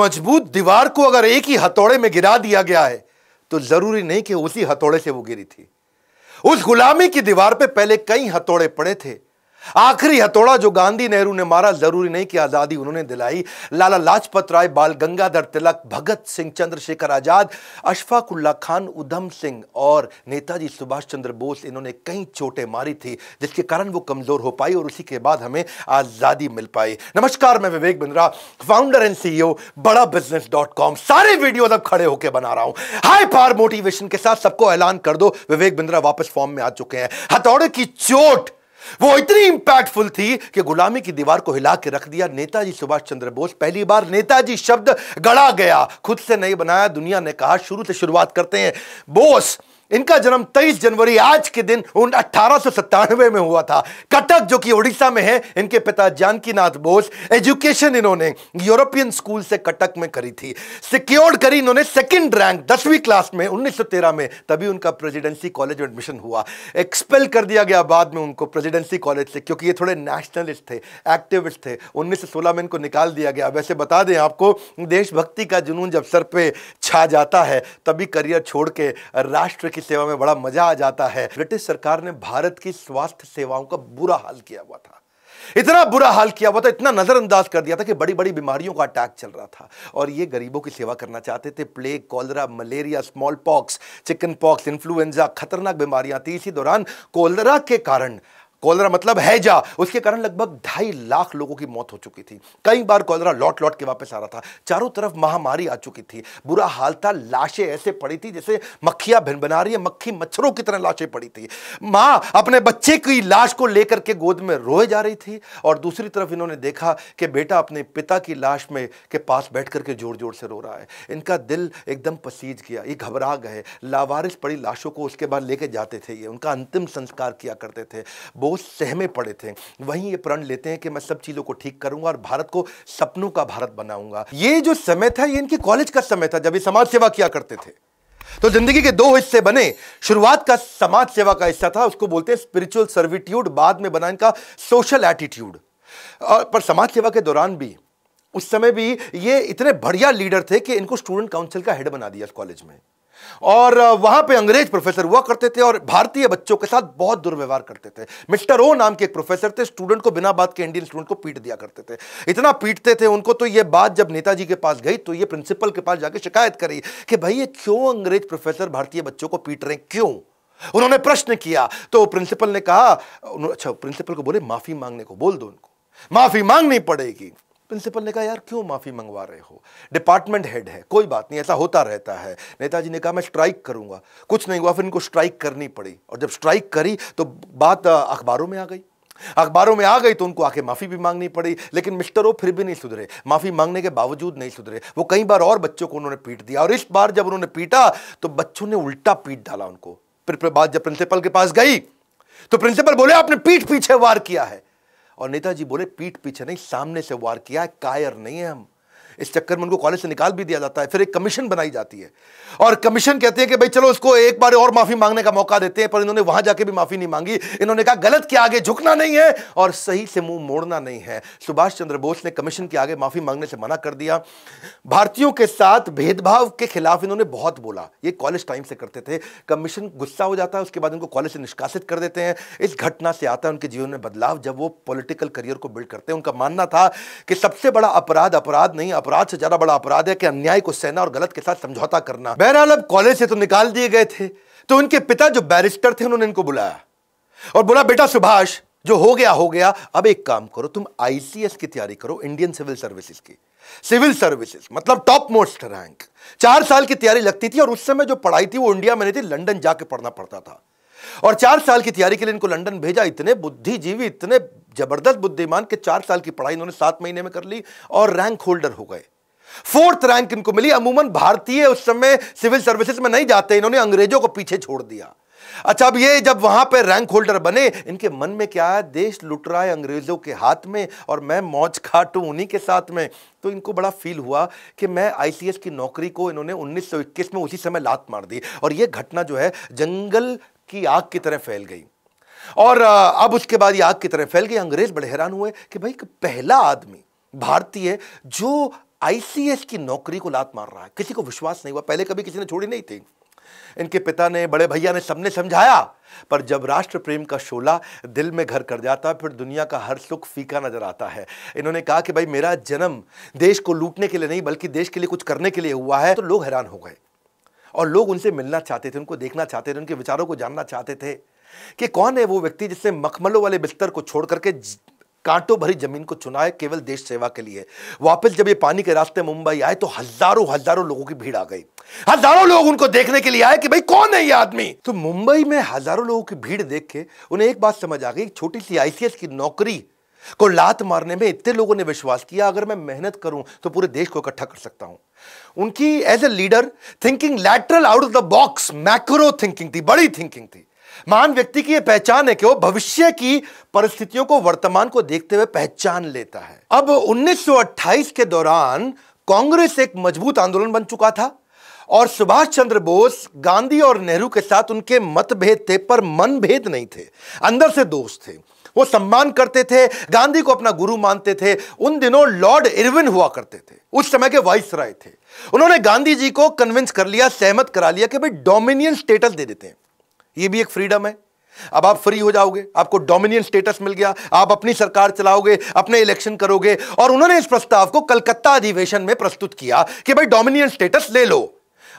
मजबूत दीवार को अगर एक ही हथौड़े में गिरा दिया गया है तो जरूरी नहीं कि उसी हथौड़े से वो गिरी थी। उस गुलामी की दीवार पे पहले कई हथौड़े पड़े थे। आखिरी हथौड़ा जो गांधी नेहरू ने मारा, जरूरी नहीं कि आजादी उन्होंने दिलाई। लाला लाजपत राय, बाल गंगाधर तिलक, भगत सिंह, चंद्रशेखर आजाद, अशफाक उल्लाह खान, उधम सिंह और नेताजी सुभाष चंद्र बोस, इन्होंने कई चोटें मारी थी जिसके कारण वो कमजोर हो पाई और उसी के बाद हमें आजादी मिल पाई। नमस्कार, मैं Vivek Bindra, founder and CEO बड़ा बिजनेस.com। सारे वीडियो अब खड़े होकर बना रहा हूं हाई पावर मोटिवेशन के साथ। सबको ऐलान कर दो, विवेक बिंद्रा वापस फॉर्म में आ चुके हैं। हथौड़े की चोट वो इतनी इंपैक्टफुल थी कि गुलामी की दीवार को हिला के रख दिया। नेताजी सुभाष चंद्र बोस, पहली बार नेताजी शब्द गढ़ा गया, खुद से नहीं बनाया। दुनिया ने कहा शुरू से शुरुआत करते हैं। बोस, इनका जन्म 23 जनवरी आज के दिन 1897 में हुआ था। कटक जो कि उड़ीसा में है। इनके पिता जानकीनाथ बोस। एजुकेशन इन्होंने यूरोपियन स्कूल से कटक में करी थी। सिक्योर्ड करी इन्होंने सेकंड रैंक 10वीं क्लास में 1913 में, तभी उनका प्रेसिडेंसी कॉलेज में एडमिशन हुआ। एक्सपेल कर दिया गया बाद में उनको प्रेसिडेंसी कॉलेज से, क्योंकि ये थोड़े नेशनलिस्ट थे, एक्टिविस्ट थे। 1916 में इनको निकाल दिया गया। वैसे बता दें आपको, देशभक्ति का जुनून जब सर पे छा जाता है तभी करियर छोड़ के राष्ट्र की सेवा में बड़ा मजा आ जाता है। ब्रिटिश सरकार ने भारत की स्वास्थ्य सेवाओं का बुरा हाल किया हुआ था। इतना बुरा हाल किया हुआ था, इतना नजरअंदाज कर दिया था कि बड़ी बड़ी बीमारियों का अटैक चल रहा था और ये गरीबों की सेवा करना चाहते थे। Plague, cholera, malaria, small pox, chicken pox, influenza, खतरनाक बीमारियां थी। इसी दौरान कोलरा के कारण, कोलरा मतलब हैजा, उसके कारण लगभग 2.5 लाख लोगों की मौत हो चुकी थी। कई बार कोलरा लौट लौट के वापस आ रहा था। चारों तरफ महामारी आ चुकी थी। बुरा हाल था। लाशें ऐसे पड़ी थी जैसे मक्खियां भिन बना रही है, मक्खी मच्छरों की तरह लाशें पड़ी थी। मां अपने बच्चे की लाश को लेकर के गोद में रोए जा रही थी और दूसरी तरफ इन्होंने देखा कि बेटा अपने पिता की लाश में के पास बैठ करके जोर जोर से रो रहा है। इनका दिल एकदम पसीज गया, ये घबरा गए। लावारिस पड़ी लाशों को उसके बाद लेके जाते थे। ये उनका अंतिम संस्कार किया करते थे। सहमे पड़े थे। वहीं ये प्रण लेते हैं कि मैं सब चीजों को ठीक करूंगा और भारत को सपनों का भारत बनाऊंगा। ये जो समय था, ये इनके कॉलेज का समय था जब ये समाज सेवा किया करते थे। तो जिंदगी के 2 हिस्से बने। शुरुआत का समाज सेवा का हिस्सा था, उसको बोलते हैं स्पिरिचुअल सर्विट्यूड। बाद में बना इनका सोशल एटीट्यूड। पर समाज सेवा के दौरान भी, उस समय भी ये इतने बढ़िया लीडर थे कि इनको स्टूडेंट काउंसिल का हेड बना दिया कॉलेज में। और वहां पे अंग्रेज प्रोफेसर हुआ करते थे और भारतीय बच्चों के साथ बहुत दुर्व्यवहार करते थे। मिस्टर ओ नाम के एक प्रोफेसर थे, स्टूडेंट को बिना बात के, इंडियन स्टूडेंट को पीट दिया करते थे। इतना पीटते थे उनको, तो ये बात जब नेताजी के पास गई तो ये प्रिंसिपल के पास जाके शिकायत करी कि भाई ये क्यों अंग्रेज प्रोफेसर भारतीय बच्चों को पीट रहे हैं, क्यों? उन्होंने प्रश्न किया तो प्रिंसिपल ने कहा, अच्छा, प्रिंसिपल को बोले माफी मांगने को बोल दो, उनको माफी मांगनी पड़ेगी। प्रिंसिपल ने कहा यार क्यों माफी मंगवा रहे हो, डिपार्टमेंट हेड है, कोई बात नहीं, ऐसा होता रहता है। नेताजी ने कहा मैं स्ट्राइक करूंगा। कुछ नहीं हुआ, फिर इनको स्ट्राइक करनी पड़ी और जब स्ट्राइक करी तो बात अखबारों में आ गई। अखबारों में आ गई तो उनको आके माफी भी मांगनी पड़ी। लेकिन मिस्टर ओ फिर भी नहीं सुधरे, माफी मांगने के बावजूद नहीं सुधरे। वो कई बार और बच्चों को उन्होंने पीट दिया और इस बार जब उन्होंने पीटा तो बच्चों ने उल्टा पीट डाला उनको। फिर बात जब प्रिंसिपल के पास गई तो प्रिंसिपल बोले आपने पीठ पीछे वार किया है। और नेताजी बोले पीठ पीछे नहीं, सामने से वार किया है, कायर नहीं है हम। इस चक्कर में उनको कॉलेज से निकाल भी दिया जाता है। फिर एक कमीशन बनाई जाती है और कमीशन कहती है कि भाई चलो उसको एक बार और माफी मांगने का मौका देते हैं। पर इन्होंने वहां जाके भी माफी नहीं मांगी। इन्होंने कहा गलत के आगे झुकना नहीं है और सही से मुंह मोड़ना नहीं है। सुभाष चंद्र बोस ने कमीशन के आगे माफी मांगने से मना कर दिया। भारतीयों के साथ भेदभाव के खिलाफ इन्होंने बहुत बोला। ये कॉलेज टाइम से करते थे। कमीशन गुस्सा हो जाता है, उसके बाद इनको कॉलेज से निष्कासित कर देते हैं। इस घटना से आता है उनके जीवन में बदलाव जब वो पॉलिटिकल करियर को बिल्ड करते हैं। उनका मानना था कि सबसे बड़ा अपराध अपराध नहीं, अपराध से ज्यादा बड़ा अपराध है कि अन्याय को सहना और गलत के साथ समझौता करना। बहरहाल अब कॉलेज से तो निकाल दिए गए थे तो उनके पिता जो बैरिस्टर थे उन्होंने इनको बुलाया और बोला बेटा सुभाष, जो हो गया, अब एक काम करो, तुम आईसीएस की तैयारी करो, इंडियन सिविल सर्विसेज की। सिविल सर्विसेज मतलब टॉप मोस्ट रैंक। 4 साल की तैयारी लगती थी और उस समय जो पढ़ाई थी वो इंडिया में नहीं थी, लंदन जाके पढ़ना पड़ता था। और 4 साल की तैयारी के लिए इनको लंदन भेजा। इतने बुद्धिजीवी, इतने जबरदस्त बुद्धिमान के 4 साल की पढ़ाई इन्होंने 7 महीने में कर ली और रैंक होल्डर हो गए। 4th रैंक इनको मिली। अमूमन भारतीय उस समय सिविल सर्विसेज में नहीं जाते, इन्होंने अंग्रेजों को पीछे छोड़ दिया। अच्छा, अब ये जब वहां पे रैंक होल्डर बने, इनके मन में क्या है, देश लुट रहा है अंग्रेजों के हाथ में और मैं मौज खाटूं उन्हीं के साथ में। तो इनको बड़ा फील हुआ कि मैं आईसीएस की नौकरी को, इन्होंने 1921 में उसी समय लात मार दी और यह घटना जो है जंगल की आग की तरह फैल गई। और अब उसके बाद ये आग की तरह फैल गई। अंग्रेज बड़े हैरान हुए कि भाई पहला आदमी भारतीय जो आईसीएस की नौकरी को लात मार रहा है। किसी को विश्वास नहीं हुआ, पहले कभी किसी ने छोड़ी नहीं थी। इनके पिता ने, बड़े भैया ने, सबने समझाया, पर जब राष्ट्र प्रेम का शोला दिल में घर कर जाता, फिर दुनिया का हर सुख फीका नजर आता है। इन्होंने कहा कि भाई मेरा जन्म देश को लूटने के लिए नहीं बल्कि देश के लिए कुछ करने के लिए हुआ है। तो लोग हैरान हो गए और लोग उनसे मिलना चाहते थे, उनको देखना चाहते थे, उनके विचारों को जानना चाहते थे कि कौन है वो व्यक्ति जिसने मखमलों वाले बिस्तर को छोड़ करके कांटों भरी जमीन को चुना है केवल देश सेवा के लिए। वापस जब ये पानी के रास्ते मुंबई आए तो हजारों हजारों लोगों की भीड़ आ गई। हजारों लोग उनको देखने के लिए आए कि भाई कौन है ये आदमी। तो मुंबई में हजारों लोगों की भीड़ देख के उन्हें एक बात समझ आ गई, छोटी सी आईसीएस की नौकरी को लात मारने में इतने लोगों ने विश्वास किया, अगर मैं मेहनत करूं तो पूरे देश को इकट्ठा कर सकता हूं। उनकी as a leader thinking lateral out of the box, macro thinking थी, बड़ी थिंकिंग थी। महान व्यक्ति की यह पहचान है कि वो भविष्य की परिस्थितियों को, वर्तमान को देखते हुए पहचान लेता है। अब 1928 के दौरान कांग्रेस एक मजबूत आंदोलन बन चुका था और सुभाष चंद्र बोस, गांधी और नेहरू के साथ उनके मतभेद थे पर मनभेद नहीं थे, अंदर से दोस्त थे। वो सम्मान करते थे, गांधी को अपना गुरु मानते थे। उन दिनों लॉर्ड इरविन हुआ करते थे, उस समय के वाइसराय थे। उन्होंने गांधी जी को कन्विंस कर लिया, सहमत करा लिया कि भाई डोमिनियन स्टेटस दे देते हैं, ये भी एक फ्रीडम है। अब आप फ्री हो जाओगे, आपको डोमिनियन स्टेटस मिल गया, आप अपनी सरकार चलाओगे, अपने इलेक्शन करोगे। और उन्होंने इस प्रस्ताव को कलकत्ता अधिवेशन में प्रस्तुत किया कि भाई डोमिनियन स्टेटस ले लो।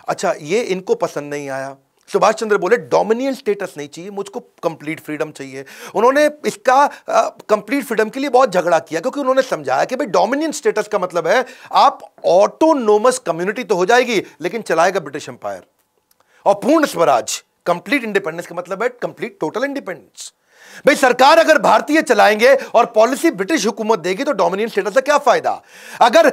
अच्छा, ये इनको पसंद नहीं आया। सुभाष चंद्र बोले डोमिनियन स्टेटस नहीं चाहिए, मुझको कंप्लीट फ्रीडम चाहिए। उन्होंने इसका कंप्लीट फ्रीडम के लिए बहुत झगड़ा किया, क्योंकि उन्होंने समझाया कि भाई डोमिनियन स्टेटस का मतलब है आप ऑटोनोमस कम्युनिटी तो हो जाएगी लेकिन चलाएगा ब्रिटिश एम्पायर, और पूर्ण स्वराज, कंप्लीट इंडिपेंडेंस का मतलब है कंप्लीट टोटल इंडिपेंडेंस। भाई सरकार अगर भारतीय चलाएंगे और पॉलिसी ब्रिटिश हुकूमत देगी तो डोमिनियन स्टेटस का क्या फायदा। अगर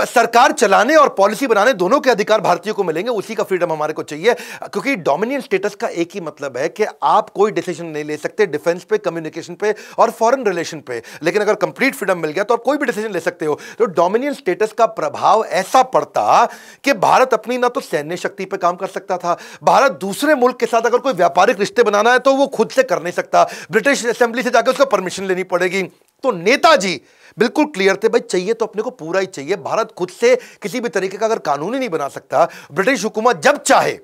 सरकार चलाने और पॉलिसी बनाने दोनों के अधिकार भारतीयों को मिलेंगे, उसी का फ्रीडम हमारे को चाहिए। क्योंकि डोमिनियन स्टेटस का एक ही मतलब है कि आप कोई डिसीजन नहीं ले सकते डिफेंस पे, कम्युनिकेशन पे और फॉरेन रिलेशन पे, लेकिन अगर कंप्लीट फ्रीडम मिल गया तो आप कोई भी डिसीजन ले सकते हो। तो डोमिनियन स्टेटस का प्रभाव ऐसा पड़ता कि भारत अपनी ना तो सैन्य शक्ति पर काम कर सकता था, भारत दूसरे मुल्क के साथ अगर कोई व्यापारिक रिश्ते बनाना है तो वो खुद से कर नहीं सकता, ब्रिटिश असेंबली से जाकर उसको परमिशन लेनी पड़ेगी। तो नेताजी बिल्कुल क्लियर थे, भाई चाहिए तो अपने को पूरा ही चाहिए। भारत खुद से किसी भी तरीके का अगर कानून ही नहीं बना सकता, ब्रिटिश हुकूमत जब चाहे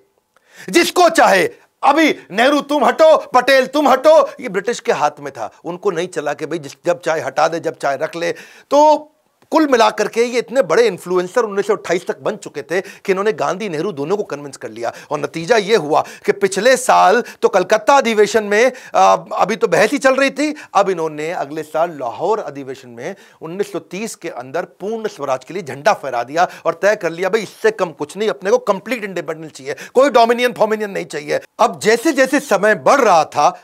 जिसको चाहे, अभी नेहरू तुम हटो, पटेल तुम हटो, ये ब्रिटिश के हाथ में था। उनको नहीं चला कि भाई जब चाहे हटा दे, जब चाहे रख ले। तो कुल मिलाकर के ये इतने बड़े इन्फ्लुएंसर 1928 तक बन चुके थे कि इन्होंने गांधी नेहरू दोनों को कन्विंस कर लिया। और नतीजा ये हुआ कि पिछले साल तो कलकत्ता अधिवेशन में अभी तो बहस ही चल रही थी, अब इन्होंने अगले साल लाहौर अधिवेशन में 1930 के अंदर पूर्ण स्वराज के लिए झंडा फहरा दिया और तय कर लिया भाई इससे कम कुछ नहीं, अपने को कंप्लीट इंडिपेंडेंस चाहिए, कोई डोमिनियन फॉमिनियन नहीं चाहिए। अब जैसे जैसे समय बढ़ रहा था,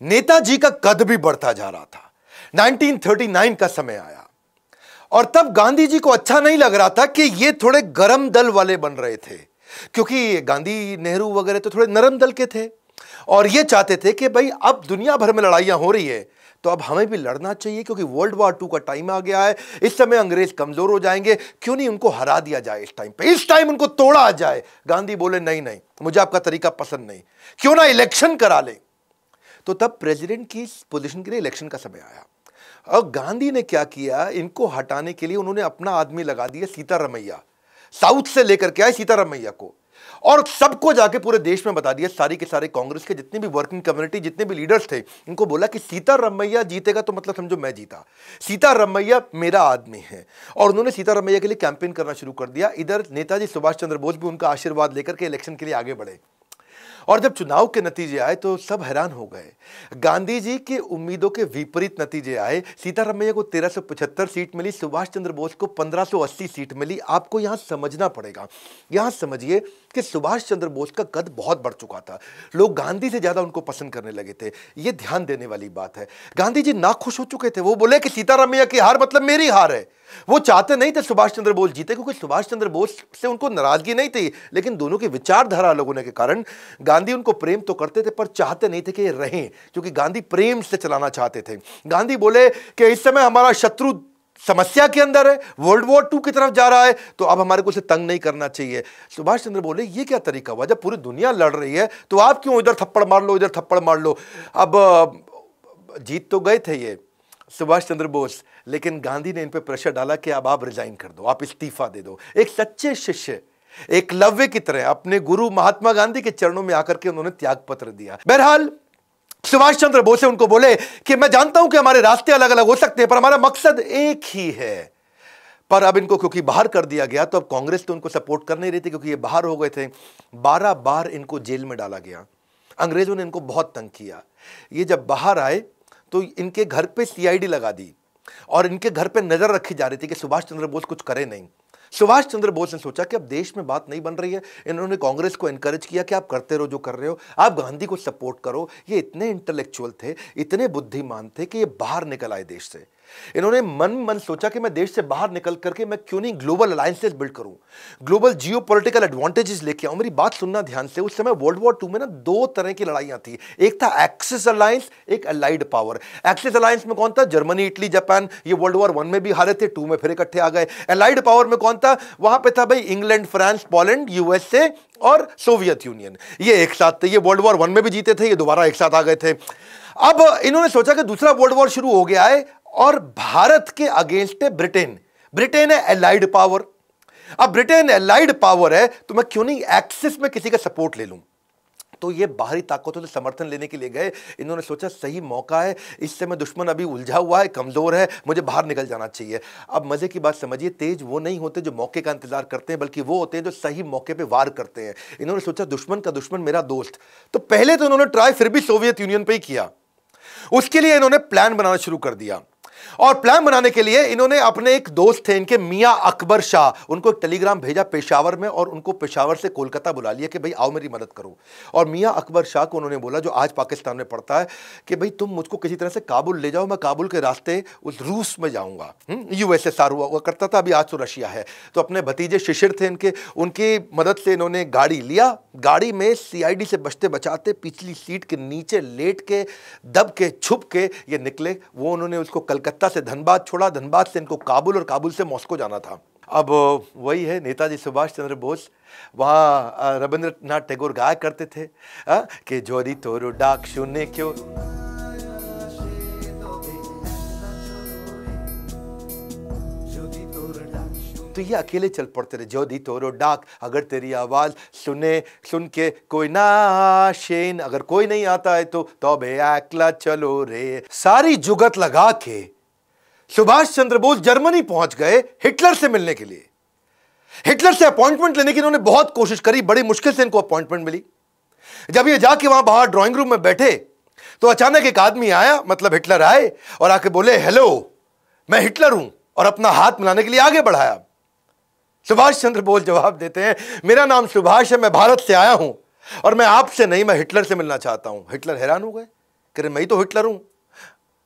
नेताजी का कद भी बढ़ता जा रहा था। 1939 का समय आया और तब गांधी जी को अच्छा नहीं लग रहा था कि ये थोड़े गरम दल वाले बन रहे थे, क्योंकि गांधी नेहरू वगैरह तो थोड़े नरम दल के थे और ये चाहते थे कि भाई अब दुनिया भर में लड़ाइयां हो रही है तो अब हमें भी लड़ना चाहिए, क्योंकि वर्ल्ड वॉर 2 का टाइम आ गया है। इस समय अंग्रेज कमजोर हो जाएंगे, क्यों नहीं उनको हरा दिया जाए इस टाइम पे, इस टाइम उनको तोड़ा जाए। गांधी बोले नहीं नहीं, मुझे आपका तरीका पसंद नहीं, क्यों ना इलेक्शन करा ले। तो तब प्रेसिडेंट की पोजीशन के लिए इलेक्शन का समय आया और गांधी ने क्या किया, इनको हटाने के लिए उन्होंने अपना आदमी लगा दिया, सीतारमैया। साउथ से लेकर के आए सीतारमैया को और सबको जाके पूरे देश में बता दिया, सारी के सारे कांग्रेस के जितने भी वर्किंग कम्युनिटी, जितने भी लीडर्स थे, इनको बोला कि सीतारमैया जीतेगा तो मतलब समझो मैं जीता, सीतारमैया मेरा आदमी है। और उन्होंने सीतारमैया के लिए कैंपेन करना शुरू कर दिया। इधर नेताजी सुभाष चंद्र बोस भी उनका आशीर्वाद लेकर के इलेक्शन के लिए आगे बढ़े और जब चुनाव के नतीजे आए तो सब हैरान हो गए। गांधी जी की उम्मीदों के विपरीत नतीजे आए। सीतारमैया को 1375 सीट मिली, सुभाष चंद्र बोस को 1580 सीट मिली। आपको यहां समझना पड़ेगा, यहां समझिए कि सुभाष चंद्र बोस का कद बहुत बढ़ चुका था, लोग गांधी से ज्यादा उनको पसंद करने लगे थे। यह ध्यान देने वाली बात है। गांधी जी नाखुश हो चुके थे, वो बोले कि सीतारमैया की हार मतलब मेरी हार है। वो चाहते नहीं थे सुभाष चंद्र बोस जीते, क्योंकि सुभाष चंद्र बोस से उनको नाराजगी नहीं थी, लेकिन दोनों की विचारधारा अलग होने के कारण गांधी उनको प्रेम तो करते थे पर चाहते नहीं थे कि ये रहें, क्योंकि गांधी प्रेम से चलाना चाहते थे। गांधी बोले कि इस समय हमारा शत्रु समस्या के अंदर है, वर्ल्ड वॉर 2 की तरफ जा रहा है, तो अब हमारे को उसे तंग नहीं करना चाहिए। सुभाष चंद्र बोले ये क्या तरीका हुआ, जब पूरी दुनिया लड़ रही है तो आप क्यों इधर थप्पड़ मार लो, इधर थप्पड़ मार लो। अब जीत तो गए थे ये, सुभाष चंद्र बोस, लेकिन गांधी ने इन पे प्रेशर डाला कि अब आप रिजाइन कर दो, आप इस्तीफा दे दो। एक सच्चे शिष्य एकलव्य की तरह अपने गुरु महात्मा गांधी के चरणों में आकर के उन्होंने त्याग पत्र दिया। बहरहाल सुभाष चंद्र बोस उनको बोले कि मैं जानता हूं कि हमारे रास्ते अलग अलग हो सकते हैं, पर हमारा मकसद एक ही है। पर अब इनको क्योंकि बाहर कर दिया गया, तो अब कांग्रेस तो उनको सपोर्ट कर नहीं रही थी, क्योंकि ये बाहर हो गए थे। 12 बार इनको जेल में डाला गया। अंग्रेजों ने इनको बहुत तंग किया। ये जब बाहर आए तो इनके घर पे सीआईडी लगा दी और इनके घर पे नजर रखी जा रही थी कि सुभाष चंद्र बोस कुछ करे नहीं। सुभाष चंद्र बोस ने सोचा कि अब देश में बात नहीं बन रही है। इन्होंने कांग्रेस को एनकरेज किया कि आप करते रहो जो कर रहे हो, आप गांधी को सपोर्ट करो। ये इतने इंटेलेक्चुअल थे, इतने बुद्धिमान थे कि ये बाहर निकल आए देश से। इन्होंने मन सोचा कि मैं देश से बाहर निकल करके मैं क्यों नहीं ग्लोबल अलायंसेस बिल्ड करूं, ग्लोबल जियोपॉलिटिकल एडवांटेजेस लेके आऊं। मेरी बात सुनना ध्यान से। उस समय वर्ल्ड वॉर 2 में ना 2 तरह की लड़ाइयां थी। एक था एक्सिस अलायंस, एक अलाइड पावर। एक्सिस अलायंस में कौन था? Germany, Italy, Japan. ये वर्ल्ड वॉर 1 में भी हारे थे, 2 में फिर इकट्ठे आ गए। अलाइड पावर में कौन था? वहां पे था भाई इंग्लैंड, फ्रांस, पोलैंड, यूएसए और सोवियत यूनियन। ये एक साथ थे। ये वर्ल्ड वॉर 1 में भी जीते थे, ये दोबारा एक साथ आ गए थे। अब इन्होंने सोचा कि दूसरा वर्ल्ड वॉर शुरू हो गया है और भारत के अगेंस्ट है ब्रिटेन। ब्रिटेन है एलाइड पावर। अब ब्रिटेन एलाइड पावर है तो मैं क्यों नहीं एक्सिस में किसी का सपोर्ट ले लूं। तो ये बाहरी ताकतों से समर्थन लेने के लिए गए। इन्होंने सोचा सही मौका है, इससे मैं दुश्मन अभी उलझा हुआ है, कमजोर है, मुझे बाहर निकल जाना चाहिए। अब मजे की बात समझिए, तेज वो नहीं होते जो मौके का इंतजार करते हैं, बल्कि वो होते हैं जो सही मौके पे वार करते हैं। इन्होंने सोचा दुश्मन का दुश्मन मेरा दोस्त। तो पहले तो इन्होंने ट्राई फिर भी सोवियत यूनियन पे ही किया। उसके लिए इन्होंने प्लान बनाना शुरू कर दिया। और प्लान बनाने के लिए इन्होंने अपने एक दोस्त थे इनके, मियां अकबर शाह, उनको एक टेलीग्राम भेजा पेशावर में और उनको पेशावर से कोलकाता बुला लिया कि भाई आओ मेरी मदद करो। और मियां अकबर शाह को उन्होंने बोला, जो आज पाकिस्तान में पड़ता है, कि भाई तुम मुझको किसी तरह से काबुल ले जाओ, मैं काबुल के रास्ते उस रूस में जाऊंगा। यूएसएसआर हुआ करता था, अभी आज तो रशिया है। तो अपने भतीजे शिशिर थे इनके, उनकी मदद से इन्होंने गाड़ी लिया। गाड़ी में सीआईडी से बचते बचाते पिछली सीट के नीचे लेट के, दब के, छुप के ये निकले। वो उन्होंने उसको कलकत्ता से धनबाद छोड़ा, धनबाद से इनको काबुल और काबुल से मॉस्को जाना था। अब वही है नेताजी सुभाष चंद्र बोस। वहां रविंद्रनाथ टैगोर गाया करते थे कि जोरी तोरो डाक सुने क्यों। तो ये अकेले चल पड़ते थे। जो दी तोरो डाक, अगर तेरी आवाज सुन के कोई ना शेन, अगर कोई नहीं आता है तो तबे अकेला चलो रे। सारी जुगत लगा के सुभाष चंद्र बोस जर्मनी पहुंच गए हिटलर से मिलने के लिए। हिटलर से अपॉइंटमेंट लेने की इन्होंने बहुत कोशिश करी, बड़ी मुश्किल से इनको अपॉइंटमेंट मिली। जब ये जाके वहां बाहर ड्राइंग रूम में बैठे तो अचानक एक आदमी आया, मतलब हिटलर आए और आके बोले, हेलो मैं हिटलर हूं, और अपना हाथ मिलाने के लिए आगे बढ़ाया। सुभाष चंद्र बोस जवाब देते हैं, मेरा नाम सुभाष है, मैं भारत से आया हूं और मैं आपसे नहीं, मैं हिटलर से मिलना चाहता हूं। हिटलर हैरान हो गए, कह रहे मैं ही तो हिटलर हूं।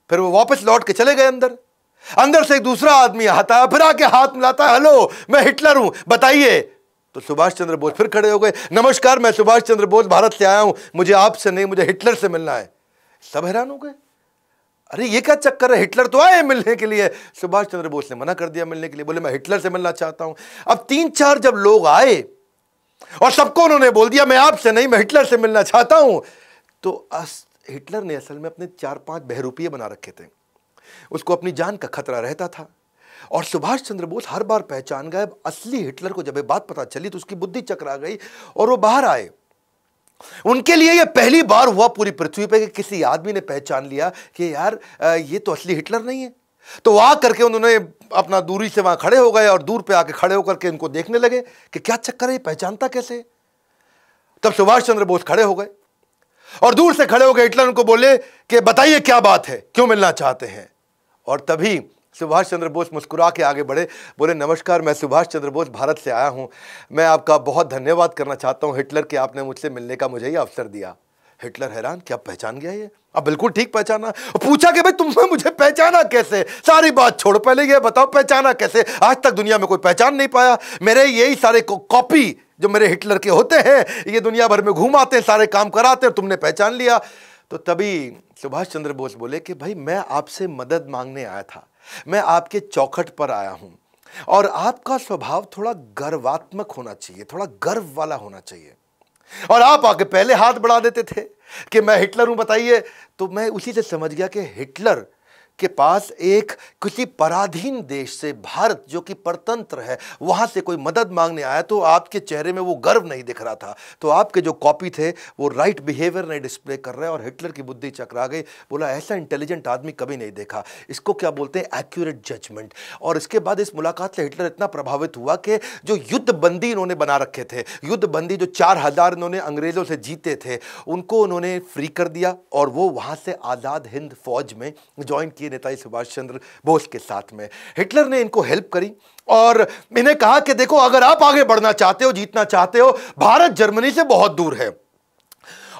फिर वो वापस लौट के चले गए अंदर। अंदर से एक दूसरा आदमी आता है, फिर आके हाथ मिलाता है, हेलो मैं हिटलर हूं, बताइए। तो सुभाष चंद्र बोस फिर खड़े हो गए, नमस्कार मैं सुभाष चंद्र बोस भारत से आया हूं, मुझे आपसे नहीं, मुझे हिटलर से मिलना है। सब हैरान हो गए, अरे ये क्या चक्कर है, हिटलर तो आए मिलने के लिए। सुभाष चंद्र बोस ने मना कर दिया मिलने के लिए, बोले मैं हिटलर से मिलना चाहता हूं। अब 3-4 जब लोग आए और सबको उन्होंने बोल दिया मैं आपसे नहीं, मैं हिटलर से मिलना चाहता हूं, तो हिटलर ने असल में अपने 4-5 बहरूपिये बना रखे थे। उसको अपनी जान का खतरा रहता था और सुभाष चंद्र बोस हर बार पहचान गए। असली हिटलर को जब ये बात पता चली तो उसकी बुद्धि चकरा गई और वो बाहर आए। उनके लिए यह पहली बार हुआ पूरी पृथ्वी पे कि किसी आदमी ने पहचान लिया कि यार ये तो असली हिटलर नहीं है। तो वहां करके उन्होंने अपना दूरी से वहां खड़े हो गए और दूर पे आके खड़े होकर के इनको देखने लगे कि क्या चक्कर है, ये पहचानता कैसे। तब सुभाष चंद्र बोस खड़े हो गए और दूर से खड़े हो गए हिटलर उनको बोले कि बताइए क्या बात है, क्यों मिलना चाहते हैं। और तभी सुभाष चंद्र बोस मुस्कुरा के आगे बढ़े, बोले नमस्कार मैं सुभाष चंद्र बोस भारत से आया हूं, मैं आपका बहुत धन्यवाद करना चाहता हूं हिटलर कि आपने मुझसे मिलने का मुझे ही अवसर दिया। हिटलर हैरान, क्या पहचान गया ये? अब बिल्कुल ठीक पहचाना। पूछा कि भाई तुमने मुझे पहचाना कैसे? सारी बात छोड़, पहले ये बताओ पहचाना कैसे? आज तक दुनिया में कोई पहचान नहीं पाया। मेरे यही सारे कॉपी जो मेरे हिटलर के होते हैं, ये दुनिया भर में घूमाते हैं, सारे काम कराते हैं, तुमने पहचान लिया। तो तभी सुभाष चंद्र बोस बोले कि भाई मैं आपसे मदद मांगने आया था, मैं आपके चौखट पर आया हूं और आपका स्वभाव थोड़ा गर्वात्मक होना चाहिए, थोड़ा गर्व वाला होना चाहिए। और आप आके पहले हाथ बढ़ा देते थे कि मैं हिटलर हूं, बताइए। तो मैं उसी से समझ गया कि हिटलर के पास एक किसी पराधीन देश से, भारत जो कि परतंत्र है, वहां से कोई मदद मांगने आया तो आपके चेहरे में वो गर्व नहीं दिख रहा था। तो आपके जो कॉपी थे वो राइट बिहेवियर नहीं डिस्प्ले कर रहे, और हिटलर की बुद्धि चकरा गई। बोला ऐसा इंटेलिजेंट आदमी कभी नहीं देखा। इसको क्या बोलते हैं, एक्यूरेट जजमेंट। और इसके बाद इस मुलाकात से हिटलर इतना प्रभावित हुआ कि जो युद्ध बंदी इन्होंने बना रखे थे, युद्ध बंदी जो 4000 इन्होंने अंग्रेजों से जीते थे, उनको उन्होंने फ्री कर दिया और वो वहां से आजाद हिंद फौज में ज्वाइन किए नेताजी सुभाष चंद्र बोस के साथ में। हिटलर ने इनको हेल्प करी और इन्हें कहा कि देखो, अगर आप आगे बढ़ना चाहते हो, जीतना चाहते हो, भारत जर्मनी से बहुत दूर है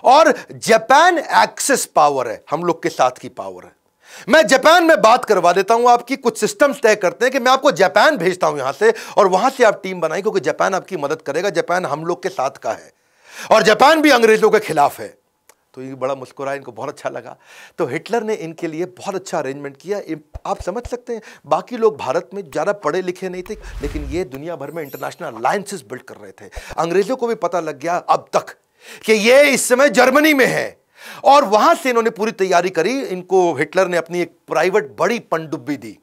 और जापान एक्सेस पावर है, हम लोग के साथ की पावर है। मैं जापान में बात करवा देता हूं आपकी, कुछ सिस्टम्स तय करते हैं कि मैं आपको जापान भेजता हूं यहां से, और वहां से आप टीम बनाई, क्योंकि जापान आपकी मदद करेगा। जापान हम लोग के साथ का है और जापान भी अंग्रेजों के खिलाफ है। तो ये बड़ा मुस्कुराया, इनको बहुत अच्छा लगा। तो हिटलर ने इनके लिए बहुत अच्छा अरेंजमेंट किया। आप समझ सकते हैं, बाकी लोग भारत में ज़्यादा पढ़े लिखे नहीं थे, लेकिन ये दुनिया भर में इंटरनेशनल अलायंसेस बिल्ड कर रहे थे। अंग्रेजों को भी पता लग गया अब तक कि ये इस समय जर्मनी में है, और वहां से इन्होंने पूरी तैयारी करी। इनको हिटलर ने अपनी एक प्राइवेट बड़ी पनडुब्बी दी,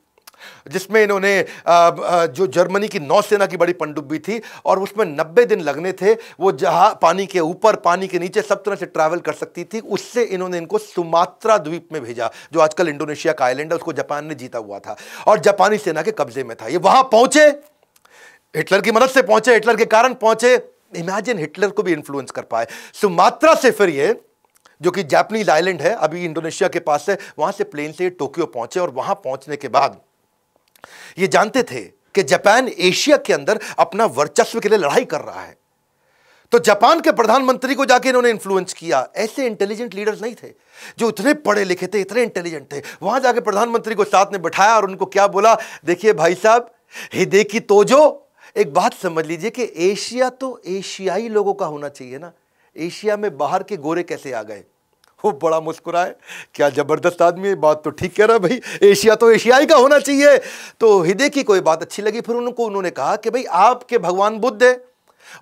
जिसमें इन्होंने जो जर्मनी की नौसेना की बड़ी पनडुब्बी थी, और उसमें 90 दिन लगने थे। वो जहां पानी के ऊपर, पानी के नीचे सब तरह से ट्रैवल कर सकती थी। उससे इन्होंने इनको सुमात्रा द्वीप में भेजा, जो आजकल इंडोनेशिया का आइलैंड है, उसको जापान ने जीता हुआ था और जापानी सेना के कब्जे में था। ये वहां पहुंचे, हिटलर की मदद से पहुंचे, हिटलर के कारण पहुंचे। इमेजिन, हिटलर को भी इन्फ्लुएंस कर पाए। सुमात्रा से फिर ये, जो कि जापानीज आइलैंड है, अभी इंडोनेशिया के पास है, वहां से प्लेन से टोक्यो पहुंचे। और वहां पहुंचने के बाद ये जानते थे कि जापान एशिया के अंदर अपना वर्चस्व के लिए लड़ाई कर रहा है। तो जापान के प्रधानमंत्री को जाके इन्होंने इन्फ्लुएंस किया। ऐसे इंटेलिजेंट लीडर्स नहीं थे जो इतने पढ़े लिखे थे, इतने इंटेलिजेंट थे। वहां जाके प्रधानमंत्री को साथ में बिठाया और उनको क्या बोला, देखिए भाई साहब, हिदेकी तोजो, एक बात समझ लीजिए कि एशिया तो एशियाई लोगों का होना चाहिए ना, एशिया में बाहर के गोरे कैसे आ गए। वो बड़ा मुस्कुराए, क्या जबरदस्त आदमी है, बात तो ठीक कह रहा भाई, एशिया तो एशियाई का होना चाहिए। तो हिदेकी को ये बात अच्छी लगी। फिर उन्होंने कहा कि भाई आपके भगवान बुद्ध है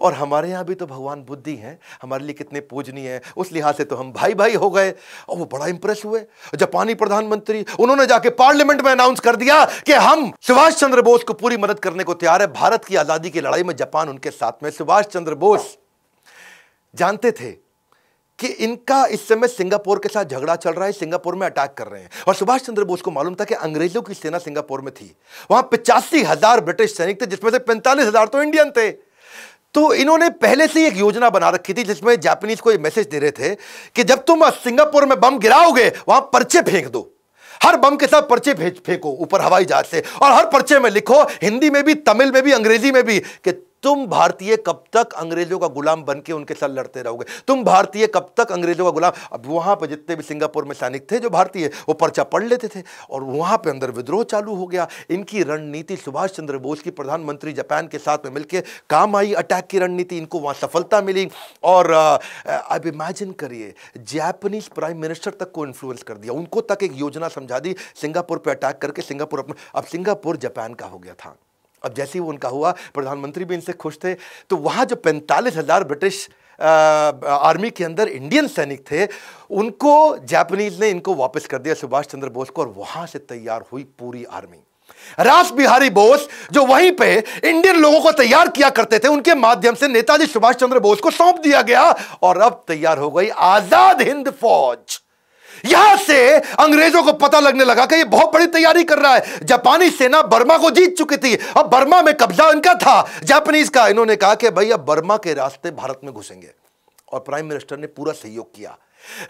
और हमारे यहाँ भी तो भगवान बुद्ध ही हैं, हमारे लिए कितने पूजनीय है, उस लिहाज से तो हम भाई भाई हो गए। और वो बड़ा इंप्रेस हुए जापानी प्रधानमंत्री। उन्होंने जाके पार्लियामेंट में अनाउंस कर दिया कि हम सुभाष चंद्र बोस को पूरी मदद करने को तैयार है। भारत की आजादी की लड़ाई में जापान उनके साथ में। सुभाष चंद्र बोस जानते थे कि इनका इस समय सिंगापुर के साथ झगड़ा चल रहा है, सिंगापुर में अटैक कर रहे हैं, और सुभाष चंद्र बोस को मालूम था कि अंग्रेजों की सेना सिंगापुर में थी। वहां 85,000 ब्रिटिश सैनिक थे, जिसमें से 45,000 तो इंडियन थे। तो इन्होंने पहले से एक योजना बना रखी थी, जिसमें जापानीज को ये मैसेज दे रहे थे कि जब तुम सिंगापुर में बम गिराओगे, वहां पर्चे फेंक दो, हर बम के साथ पर्चे फेंको ऊपर हवाई जहाज से, और हर पर्चे में लिखो, हिंदी में भी, तमिल में भी, अंग्रेजी में भी, कि तुम भारतीय कब तक अंग्रेजों का गुलाम बन के उनके साथ लड़ते रहोगे, तुम भारतीय कब तक अंग्रेजों का गुलाम। अब वहां पर जितने भी सिंगापुर में सैनिक थे जो भारतीय, वो पर्चा पढ़ लेते थे, और वहां पे अंदर विद्रोह चालू हो गया। इनकी रणनीति सुभाष चंद्र बोस की प्रधानमंत्री जापान के साथ में मिलकर काम आई। अटैक की रणनीति, इनको वहां सफलता मिली। और अब इमेजिन करिए, जापानीज प्राइम मिनिस्टर तक को इन्फ्लुएंस कर दिया, उनको तक एक योजना समझा दी सिंगापुर पर अटैक करके। सिंगापुर अब सिंगापुर जापान का हो गया था। अब जैसे ही वो उनका हुआ, प्रधानमंत्री भी इनसे खुश थे। तो वहाँ जो 45,000 ब्रिटिश आर्मी के अंदर इंडियन सैनिक थे, उनको जापानीज ने इनको वापस कर दिया, सुभाष चंद्र बोस को, और वहाँ से तैयार हुई पूरी आर्मी। रास बिहारी बोस जो वहीं पे इंडियन लोगों को तैयार किया करते थे, उनके माध्यम से नेताजी सुभाष चंद्र बोस को सौंप दिया गया, और अब तैयार हो गई आजाद हिंद फौज। यहां से अंग्रेजों को पता लगने लगा कि ये बहुत बड़ी तैयारी कर रहा है। जापानी सेना बर्मा को जीत चुकी थी, अब बर्मा में कब्जा इनका था, जापानीज का। इन्होंने कहा कि भाई अब बर्मा के रास्ते भारत में घुसेंगे, और प्राइम मिनिस्टर ने पूरा सहयोग किया।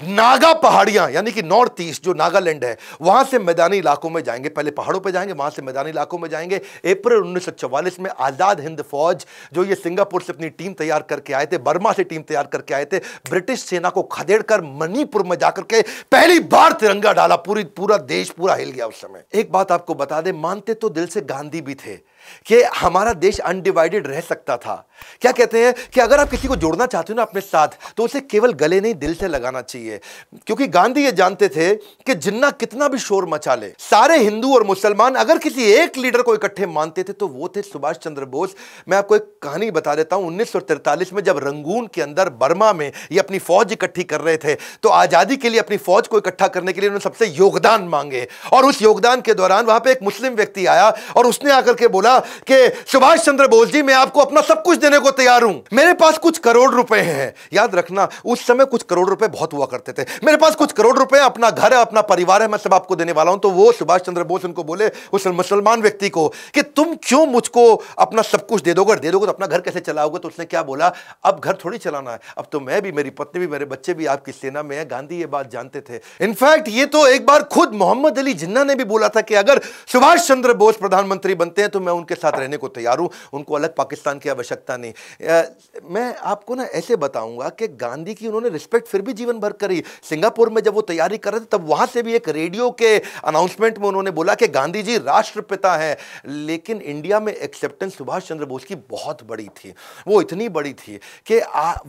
नागा पहाड़ियां, यानी कि नॉर्थ ईस्ट जो नागालैंड है, वहां से मैदानी इलाकों में जाएंगे, पहले पहाड़ों पे जाएंगे, वहां से मैदानी इलाकों में जाएंगे। अप्रैल 1944 में आजाद हिंद फौज, जो ये सिंगापुर से अपनी टीम तैयार करके आए थे, बर्मा से टीम तैयार करके आए थे, ब्रिटिश सेना को खदेड़कर मणिपुर में जाकर के पहली बार तिरंगा डाला। पूरा देश पूरा हिल गया उस समय। एक बात आपको बता दें, मानते तो दिल से गांधी भी थे, कि हमारा देश अनडिवाइडेड रह सकता था। क्या कहते हैं कि अगर आप किसी को जोड़ना चाहते हो ना अपने साथ, तो उसे केवल गले नहीं दिल से लगाना चाहिए। क्योंकि गांधी ये जानते थे कि जिन्ना कितना भी शोर मचा ले, सारे हिंदू और मुसलमान अगर किसी एक लीडर को इकट्ठे मानते थे तो वो थे सुभाष चंद्र बोस। मैं आपको एक कहानी बता देता हूं। 1943 में जब रंगून के अंदर बर्मा में ये अपनी फौज इकट्ठी कर रहे थे, तो आजादी के लिए अपनी फौज को इकट्ठा करने के लिए उन्होंने सबसे योगदान मांगे। और उस योगदान के दौरान वहां पे एक मुस्लिम व्यक्ति आया और उसने आकर के बोला कि सुभाष चंद्र बोस जी, मैं आपको अपना सब कुछ देने को तैयार हूं, मेरे पास कुछ करोड़ रुपए हैं। याद रखना, उस समय कुछ करोड़ रुपए बहुत हुआ करते थे। मेरे पास कुछ करोड़ रुपए, अपना घर है, अपना परिवार है, मैं सब आपको देने वाला हूं। तो वो सुभाष चंद्र बोस उनको बोले, उस मुसलमान व्यक्ति को, कि तुम क्यों मुझको अपना सब कुछ दे दोगे तो अपना घर कैसे चलाओगे? तो उसने क्या बोला, अब घर थोड़ी चलाना है, अब तो मैं भी, मेरी पत्नी भी, मेरे बच्चे भी आपकी सेना में है। गांधी ये बात जानते थे। इनफैक्ट ये तो एक बार खुद मोहम्मद अली जिन्ना ने भी बोला था कि अगर सुभाष चंद्र बोस प्रधानमंत्री बनते हैं तो मैं उनके साथ रहने को तैयार हूं, उनको अलग पाकिस्तान की आवश्यकता नहीं। मैं आपको ना ऐसे बताऊंगा कि गांधी की उन्होंने रिस्पेक्ट फिर भी जीवन भर करी। सिंगापुर में जब वो तैयारी कर रहे थे, तब वहां से भी एक रेडियो के अनाउंसमेंट में उन्होंने बोला कि गांधी जी राष्ट्रपिता हैं। लेकिन इंडिया में एक्सेप्टेंस सुभाष चंद्र बोस की बहुत बड़ी थी। वो इतनी बड़ी थी कि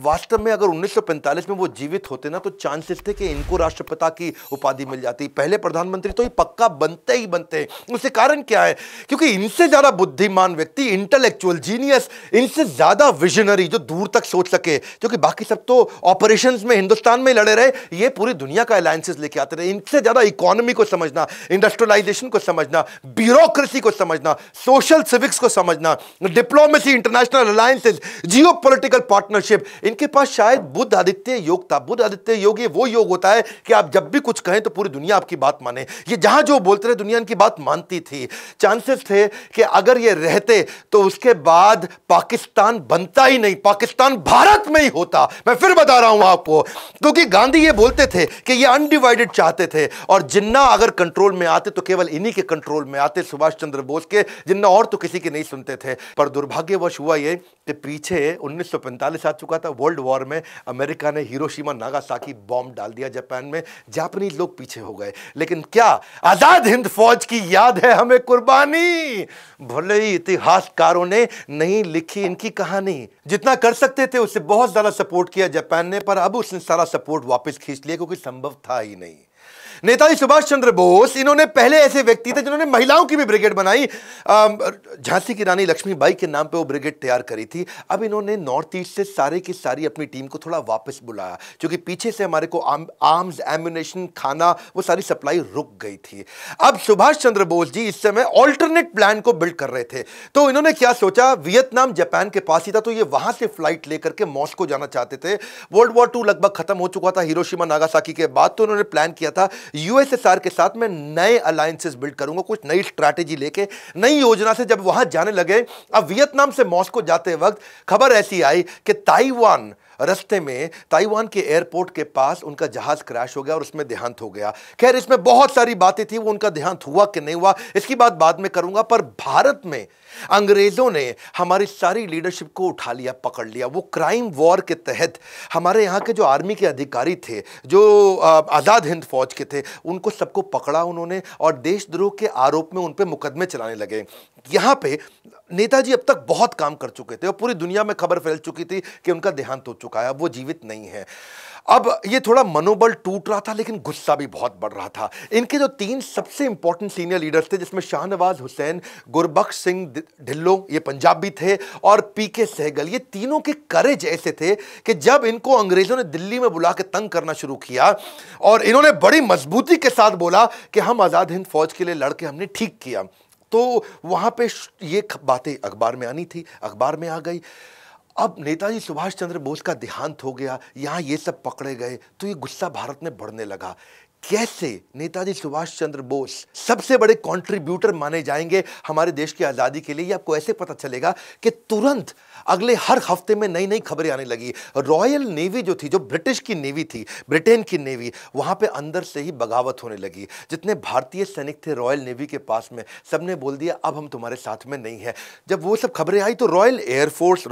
वास्तव में अगर 1945 में वो जीवित होते ना, तो चांसेस थे कि इनको राष्ट्रपिता की उपाधि मिल जाती। पहले प्रधानमंत्री तो ये पक्का बनते ही बनते। उसके कारण क्या है? क्योंकि इनसे ज्यादा बुद्धिमान व्यक्ति, इंटेलेक्चुअल जीनियस, इनसे ज्यादा विजनरी, जो दूर तक सोच सके, क्योंकि बाकी सब तो ऑपरेशंस में हिंदुस्तान में लड़े रहे, ये पूरी दुनिया का अलायंसेस लेके आते रहे। इनसे ज्यादा इकोनॉमी को समझना, इंडस्ट्रियलाइजेशन को समझना, ब्यूरोक्रेसी को समझना, सोशल सिविक्स को समझना, डिप्लोमेसी, इंटरनेशनल अलायंसेस, जियो पॉलिटिकल पार्टनरशिप, इनके पास शायद बुद्ध आदित्य योग था। बुद्ध आदित्य योग ये वो योग होता है कि आप जब भी कुछ कहें तो पूरी दुनिया आपकी बात माने। ये जहां जो बोलते रहे, दुनिया इनकी बात मानती थी। चांसेस थे कि अगर ये रहते तो उसके बाद पाकिस्तान बनता ही नहीं, पाकिस्तान भारत में ही होता। मैं फिर बता रहा हूं आपको, क्योंकि गांधी ये बोलते थे कि ये अनडिवाइडेड चाहते थे, और जिन्ना अगर कंट्रोल में आते तो केवल इन्हीं के कंट्रोल में आते, सुभाष चंद्र बोस के। जिन्ना और तो किसी के नहीं सुनते थे। पर दुर्भाग्यवश हुआ ये कि पीछे 1945 आ चुका था। वर्ल्ड वॉर में अमेरिका ने हिरोशिमा नागासाकी बॉम्ब डाल दिया जापान में। जापानीज लोग पीछे हो गए। लेकिन क्या आजाद हिंद फौज की याद है हमें कुर्बानी? भले ही इतिहासकारों ने नहीं लिखी इनकी कहानी, जितना कर सकते थे उससे बहुत ज्यादा सपोर्ट किया जापान ने, पर अब उसने सारा सपोर्ट वापस खींच लिया, क्योंकि संभव था ही नहीं। नेताजी सुभाष चंद्र बोस, इन्होंने पहले ऐसे व्यक्ति थे जिन्होंने महिलाओं की भी ब्रिगेड बनाई। झांसी की रानी लक्ष्मीबाई के नाम पे वो ब्रिगेड तैयार करी थी। अब इन्होंने नॉर्थ ईस्ट से सारे की सारी अपनी टीम को थोड़ा वापस बुलाया, क्योंकि पीछे से हमारे को आर्म्स, एम्युनिशन, खाना, वो सारी सप्लाई रुक गई थी। अब सुभाष चंद्र बोस जी इस समय ऑल्टरनेट प्लान को बिल्ड कर रहे थे। तो इन्होंने क्या सोचा, वियतनाम जापान के पास ही था, तो ये वहां से फ्लाइट लेकर के मॉस्को जाना चाहते थे। वर्ल्ड वॉर 2 लगभग खत्म हो चुका था हिरोशिमा नागासाकी के बाद। तो उन्होंने प्लान किया था यूएसएसआर के साथ मैं नए अलायंसेस बिल्ड करूंगा, कुछ नई स्ट्रैटेजी लेके, नई योजना से। जब वहां जाने लगे, अब वियतनाम से मॉस्को जाते वक्त खबर ऐसी आई कि ताइवान, रास्ते में ताइवान के एयरपोर्ट के पास उनका जहाज क्रैश हो गया और उसमें देहांत हो गया। खैर, इसमें बहुत सारी बातें थी, वो उनका देहांत हुआ कि नहीं हुआ इसकी बात बाद में करूंगा। पर भारत में अंग्रेजों ने हमारी सारी लीडरशिप को उठा लिया, पकड़ लिया। वो क्राइम वॉर के तहत हमारे यहाँ के जो आर्मी के अधिकारी थे, जो आज़ाद हिंद फौज के थे, उनको सबको पकड़ा उन्होंने और देशद्रोह के आरोप में उन पे मुकदमे चलाने लगे। यहाँ पे नेताजी अब तक बहुत काम कर चुके थे और पूरी दुनिया में खबर फैल चुकी थी कि उनका देहांत हो चुका है, अब वो जीवित नहीं है। अब ये थोड़ा मनोबल टूट रहा था, लेकिन गुस्सा भी बहुत बढ़ रहा था। इनके जो 3 सबसे इंपॉर्टेंट सीनियर लीडर्स थे, जिसमें शाहनवाज हुसैन, गुरबख्श सिंह ढिल्लों, ये पंजाबी थे, और पीके सहगल, ये तीनों के करेज ऐसे थे कि जब इनको अंग्रेजों ने दिल्ली में बुला के तंग करना शुरू किया और इन्होंने बड़ी मजबूती के साथ बोला कि हम आज़ाद हिंद फौज के लिए लड़के हमने ठीक किया, तो वहां पे ये बातें अखबार में आनी थी, अखबार में आ गई। अब नेताजी सुभाष चंद्र बोस का देहांत हो गया, यहाँ ये सब पकड़े गए, तो ये गुस्सा भारत में बढ़ने लगा। कैसे नेताजी सुभाष चंद्र बोस सबसे बड़े कंट्रीब्यूटर माने जाएंगे हमारे देश की आज़ादी के लिए, ये आपको ऐसे पता चलेगा कि तुरंत अगले हर हफ्ते में नई नई खबरें आने लगी। रॉयल नेवी जो थी, जो ब्रिटिश की नेवी थी, ब्रिटेन की नेवी, वहाँ पे अंदर से ही बगावत होने लगी। जितने भारतीय सैनिक थे रॉयल नेवी के पास में, सबने बोल दिया अब हम तुम्हारे साथ में नहीं है। जब वो सब खबरें आई तो रॉयल एयरफोर्स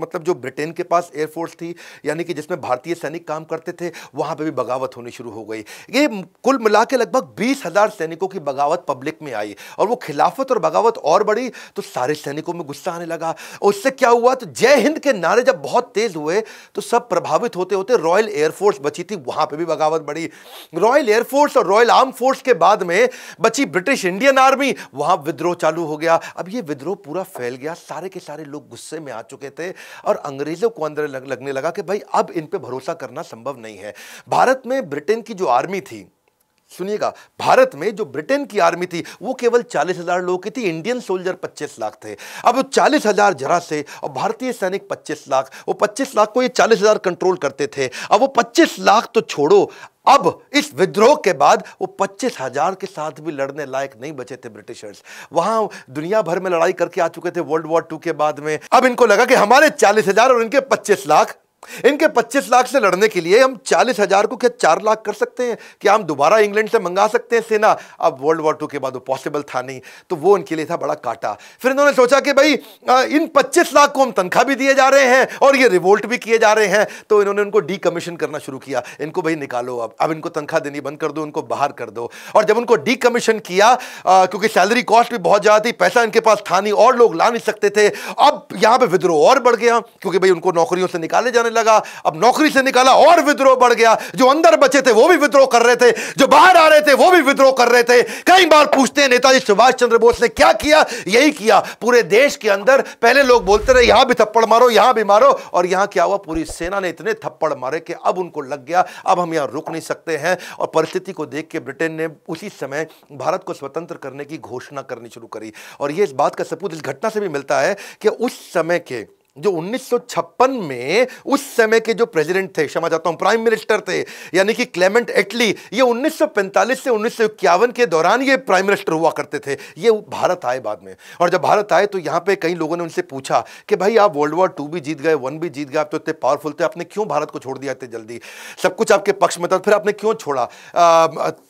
मतलब जो ब्रिटेन के पास एयरफोर्स थी, यानी कि जिसमें भारतीय सैनिक काम करते थे, वहाँ पर भी बगावत होनी शुरू हो गई। ये ये कुल मिला के लगभग 20,000 सैनिकों की बगावत पब्लिक में आई और वो खिलाफत और बगावत और बढ़ी तो सारे सैनिकों में गुस्सा आने लगा। उससे क्या हुआ, तो जय हिंद के नारे जब बहुत तेज हुए तो सब प्रभावित होते होते रॉयल एयरफोर्स बची थी, वहां पे भी बगावत बढ़ी। रॉयल एयरफोर्स और रॉयल आर्म फोर्स के बाद में बची ब्रिटिश इंडियन आर्मी, वहां विद्रोह चालू हो गया। अब ये विद्रोह पूरा फैल गया, सारे के सारे लोग गुस्से में आ चुके थे और अंग्रेजों को अंदर लगने लगा कि भाई अब इन पे भरोसा करना संभव नहीं है। भारत में ब्रिटेन की जो आर्मी थी, सुनिएगा, भारत में जो ब्रिटेन की आर्मी थी वो केवल 40,000 लोगों की थी, इंडियन सोल्जर 25 लाख थे। अब वो 40,000 जरा से और भारतीय सैनिक 25 लाख, वो 25 लाख को ये 40,000 कंट्रोल करते थे। अब वो 25 लाख तो छोड़ो, अब इस विद्रोह के बाद वो 25,000 के साथ भी लड़ने लायक नहीं बचे थे ब्रिटिशर्स। वहां दुनिया भर में लड़ाई करके आ चुके थे वर्ल्ड वॉर 2 के बाद में। अब इनको लगा कि हमारे 40,000 और इनके 25 लाख, इनके 25 लाख से लड़ने के लिए हम 40,000 को क्या 4 लाख कर सकते हैं, क्या हम दोबारा इंग्लैंड से मंगा सकते हैं सेना। अब वर्ल्ड वॉर 2 के बाद वो पॉसिबल था नहीं, तो वो उनके लिए था बड़ा काटा। फिर इन्होंने सोचा कि भाई इन 25 लाख को हम तनख्वाह भी दिए जा रहे हैं और ये रिवोल्ट भी किए जा रहे हैं, तो इन्होंने उनको डीकमीशन करना शुरू किया। इनको भाई निकालो, अब इनको तनख्वाह देनी बंद कर दो, इनको बाहर कर दो। और जब उनको डीकमीशन किया, क्योंकि सैलरी कॉस्ट भी बहुत ज्यादा थी, पैसा इनके पास था नहीं और लोग ला नहीं सकते थे, अब यहां पर विद्रोह और बढ़ गया क्योंकि भाई उनको नौकरियों से निकाले जाने लगा। अब नौकरी से निकाला और विद्रोह बढ़ गया, जो अंदर बचे थे वो भी विद्रोह कर रहे थे, जो बाहर आ रहे थे वो भी विद्रोह कर रहे थे। कई बार पूछते हैं नेताजी सुभाष चंद्र बोस ने क्या किया, यही किया। पूरे देश के अंदर पहले लोग बोलते रहे यहां भी थप्पड़ मारो, यहां भी मारो, और यहां क्या हुआ, पूरी सेना ने इतने थप्पड़ मारे कि अब उनको लग गया अब हम यहां रुक नहीं सकते हैं। और परिस्थिति को देख के ब्रिटेन ने उसी समय भारत को स्वतंत्र करने की घोषणा करनी शुरू करी। और यह इस बात का सबूत इस घटना से भी मिलता है कि उस समय के जो 1956 में उस समय के जो प्रेसिडेंट थे, क्षमा चाहता हूं, प्राइम मिनिस्टर थे, यानी कि क्लेमेंट एटली, ये 1945 से 1951 के दौरान ये प्राइम मिनिस्टर हुआ करते थे। ये भारत आए बाद में, और जब भारत आए तो यहां पे कई लोगों ने उनसे पूछा कि भाई आप वर्ल्ड वॉर 2 भी जीत गए, 1 भी जीत गए, आप तो इतने पावरफुल थे, आपने क्यों भारत को छोड़ दिया इतने जल्दी, सब कुछ आपके पक्ष में था, फिर आपने क्यों छोड़ा।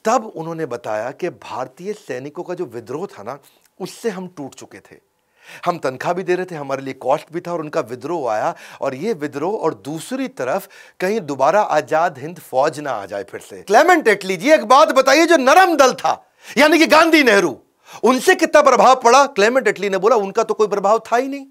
तब उन्होंने बताया कि भारतीय सैनिकों का जो विद्रोह था ना, उससे हम टूट चुके थे, हम तनख्वाह भी दे रहे थे, हमारे लिए कॉस्ट भी था, और उनका विद्रोह आया, और ये विद्रोह, और दूसरी तरफ कहीं दोबारा आजाद हिंद फौज ना आ जाए फिर से। क्लेमेंट एटली जी, एक बात बताइए, जो नरम दल था यानी कि गांधी नेहरू, उनसे कितना प्रभाव पड़ा। क्लेमेंट एटली ने बोला उनका तो कोई प्रभाव था ही नहीं।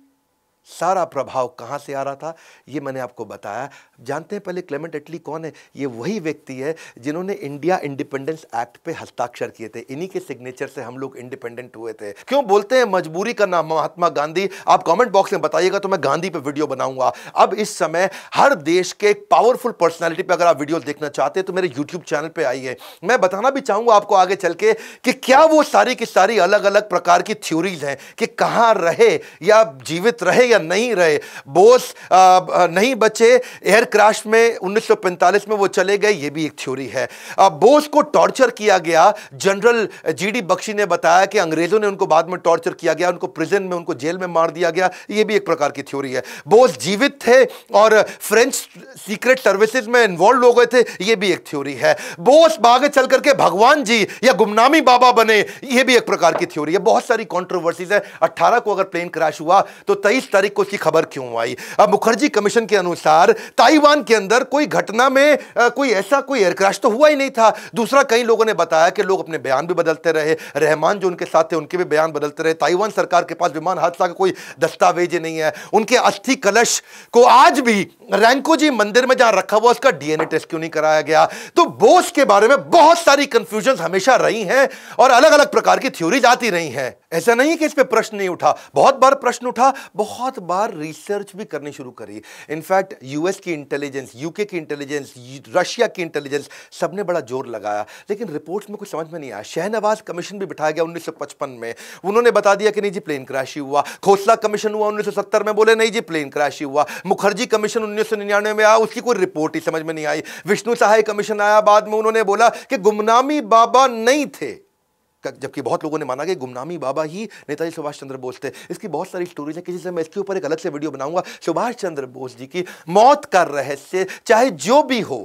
सारा प्रभाव कहां से आ रहा था ये मैंने आपको बताया। जानते हैं पहले क्लेमेंट एटली कौन है? ये वही व्यक्ति है जिन्होंने इंडिया इंडिपेंडेंस एक्ट पे हस्ताक्षर किए थे। इन्हीं के सिग्नेचर से हम लोग इंडिपेंडेंट हुए थे। क्यों बोलते हैं मजबूरी का नाम महात्मा गांधी? आप कमेंट बॉक्स में बताइएगा तो मैं गांधी पे वीडियो बनाऊंगा। अब इस समय हर देश के एक पावरफुल पर्सनैलिटी पे अगर आप वीडियो देखना चाहते हैं तो मेरे यूट्यूब चैनल पे आइए। मैं बताना भी चाहूंगा आपको आगे चल के कि क्या वो सारी की सारी अलग अलग प्रकार की थ्योरीज हैं कि कहां रहे या जीवित रहे नहीं रहे। बोस नहीं बचे, एयर क्रैश में 1945 में वो चले गए, ये भी एक थ्योरी है। बोस को टॉर्चर किया गया, जनरल जीडी बख्शी ने बताया कि अंग्रेजों ने उनको बाद में टॉर्चर किया गया, उनको प्रिजन में, उनको जेल में मार दिया गया, ये भी एक प्रकार की थ्योरी है। बोस जीवित थे और फ्रेंच सीक्रेट सर्विसेज में इन्वॉल्व हो गए थे, ये भी एक थ्योरी है। बोस आगे चल करके भगवान जी या गुमनामी बाबा बने, ये भी एक प्रकार की थ्योरी है। बहुत सारी कंट्रोवर्सीज है। 18 को अगर प्लेन क्रैश हुआ तो 23 तारीख को इसकी खबर क्यों आई? अब मुखर्जी कमीशन के अनुसार ताइवान के अंदर कोई घटना में कोई ऐसा कोई एयर क्रैश तो हुआ ही नहीं था। दूसरा, कई लोगों ने बताया कि लोग अपने बयान भी बदलते रहे, रहमान जो उनके साथ थे उनके भी बयान बदलते रहे। ताइवान सरकार के पास विमान हादसा का कोई दस्तावेज नहीं है। उनके अस्थि कलश को आज भी रैंकोजी मंदिर में जहां रखा हुआ उसका डीएनए टेस्ट क्यों नहीं कराया गया? तो बोस के बारे में बहुत सारी कंफ्यूजन हमेशा रही हैं और अलग अलग प्रकार की थ्योरीज आती रही हैं। ऐसा नहीं कि इस पे प्रश्न नहीं उठा, बहुत बार प्रश्न उठा, बहुत बार रिसर्च भी करनी शुरू करी। इनफैक्ट यूएस की इंटेलिजेंस, यूके की इंटेलिजेंस, रशिया की इंटेलिजेंस, सबने बड़ा जोर लगाया, लेकिन रिपोर्ट्स में कुछ समझ में नहीं आया। शहनवाज कमीशन भी बिठाया गया 1955 में, उन्होंने बता दिया कि नहीं जी प्लेन क्रैश ही हुआ। खोसला कमीशन हुआ 1970 में, बोले नहीं जी प्लेन क्रैश ही हुआ। मुखर्जी कमीशन 1999 में आया, उसकी कोई रिपोर्ट ही समझ में नहीं आई। विष्णु सहाय कमीशन आया बाद में, उन्होंने बोला कि गुमनामी बाबा नहीं थे, जबकि बहुत लोगों ने माना कि गुमनामी बाबा ही नेताजी सुभाष चंद्र बोस थे। इसकी बहुत सारी स्टोरीज हैं, किसी से मैं इसके ऊपर एक अलग से वीडियो बनाऊंगा। सुभाष चंद्र बोस जी की मौत का रहस्य चाहे जो भी हो,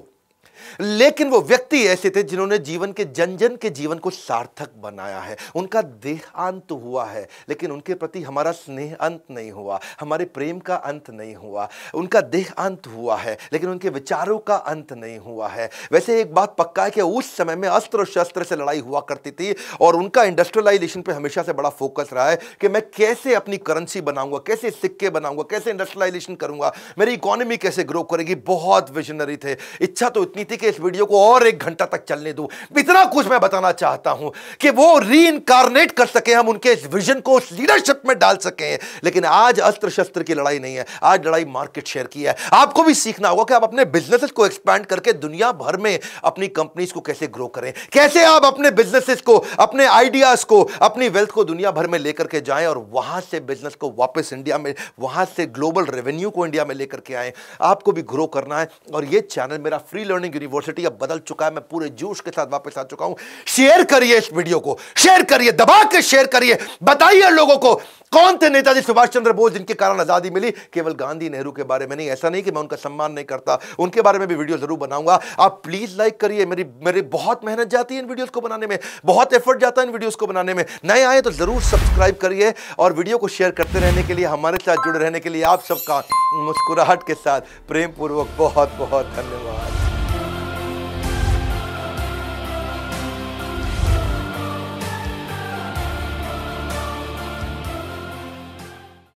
लेकिन वो व्यक्ति ऐसे थे जिन्होंने जीवन के जन जन के जीवन को सार्थक बनाया है। उनका देहांत हुआ है, लेकिन उनके प्रति हमारा स्नेह अंत नहीं हुआ, हमारे प्रेम का अंत नहीं हुआ। उनका देहांत हुआ है, लेकिन उनके विचारों का अंत नहीं हुआ है। वैसे एक बात पक्का है कि उस समय में अस्त्र और शस्त्र से लड़ाई हुआ करती थी, और उनका इंडस्ट्रियलाइजेशन पे हमेशा से बड़ा फोकस रहा है कि मैं कैसे अपनी करेंसी बनाऊंगा, कैसे सिक्के बनाऊंगा, कैसे इंडस्ट्रियलाइजेशन करूंगा, मेरी इकोनॉमी कैसे ग्रो करेगी। बहुत विजनरी थे। इच्छा तो इतनी थी कि इस वीडियो को और 1 घंटा तक चलने दूं। इतना कुछ मैं बताना चाहता हूं कि वो रीइंकार्नेट कर सके, हम उनके इस विजन को उस लीडरशिप में डाल सके। लेकिन आज अस्त्र शस्त्र की लड़ाई नहीं है, आज लड़ाई मार्केट शेयर की है। आपको भी सीखना होगा कि आप अपने बिजनेसेस को एक्सपैंड करके दुनिया भर में अपनी कंपनीज को कैसे ग्रो करें, कैसे आप अपने बिजनेसेस को, अपने आइडियाज को, अपनी वेल्थ को दुनिया भर में लेकर के जाएं और वहां से बिजनेस को वापस इंडिया में, वहां से ग्लोबल रेवेन्यू को इंडिया में लेकर के आए। आपको भी ग्रो करना है। और ये चैनल मेरा फ्री लर्निंग यूनिवर्सिटी अब बदल चुका है। मैं पूरे जोश के साथ वापस आ चुका हूं। शेयर करिए इस वीडियो को, शेयर करिए, दबा के शेयर करिए। बताइए लोगों को कौन थे नेताजी सुभाष चंद्र बोस जिनके कारण आजादी मिली। केवल गांधी नेहरू के बारे में नहीं, ऐसा नहीं कि मैं उनका सम्मान नहीं करता, उनके बारे में भी वीडियो जरूर बनाऊंगा। आप प्लीज लाइक करिए। मेरी बहुत मेहनत जाती है इन वीडियोस को बनाने में, बहुत एफर्ट जाता है इन वीडियोस को बनाने में। नए आए तो जरूर सब्सक्राइब करिए और वीडियो को शेयर करते रहने के लिए, हमारे साथ जुड़े रहने के लिए आप सबका मुस्कुराहट के साथ प्रेम पूर्वक बहुत बहुत धन्यवाद।